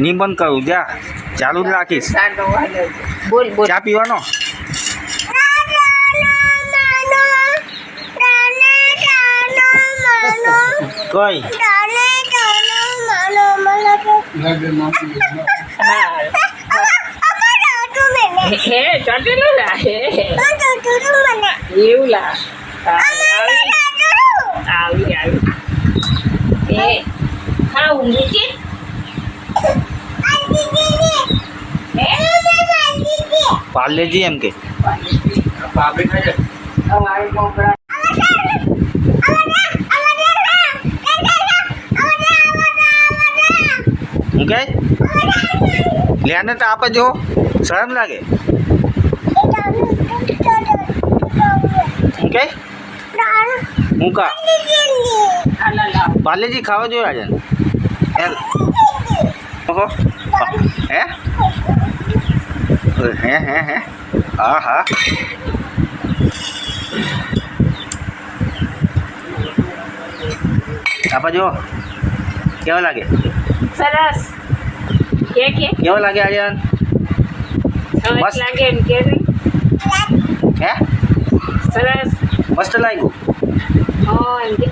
નહીં બંધ કરું, જા ચાલુ જ રાખીશ. બોલ બોલ. ચા પીવાનો? કઈ હે ચોટેલું લા હે એવું લા આવી આવી એ હા ઊંઘી છે પાર્લેજી એમ કે હું કે લેને તો આપે જો શરમ લાગે. હું કે હું કા પાર્લેજી ખાવા જોઈએ આજે ઓહો હે હે હા હા આપા જો કેવો લાગે? સરસ કે કેવો લાગે આર્યન? મસ્ત લાગે એમ કે હે સરસ મસ્ત લાગ્યું. હા એમ કે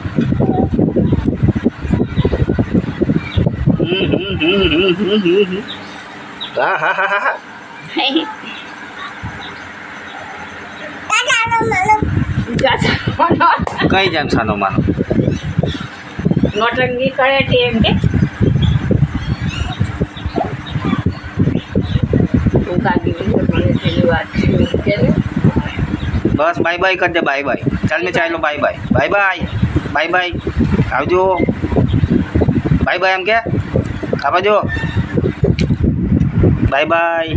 હા હા હા હા કઈ જેમ સાનો માનો નોટંકી કરે છે એમ કે હું કાઢી મને પેલી વાત છે બસ બાય બાય કરી દે બાય બાય. ચાલ મેં ચાલ્યો bye bye bye bye bye bye આવજો બાય બાય એમ કે આપજો બાય બાય.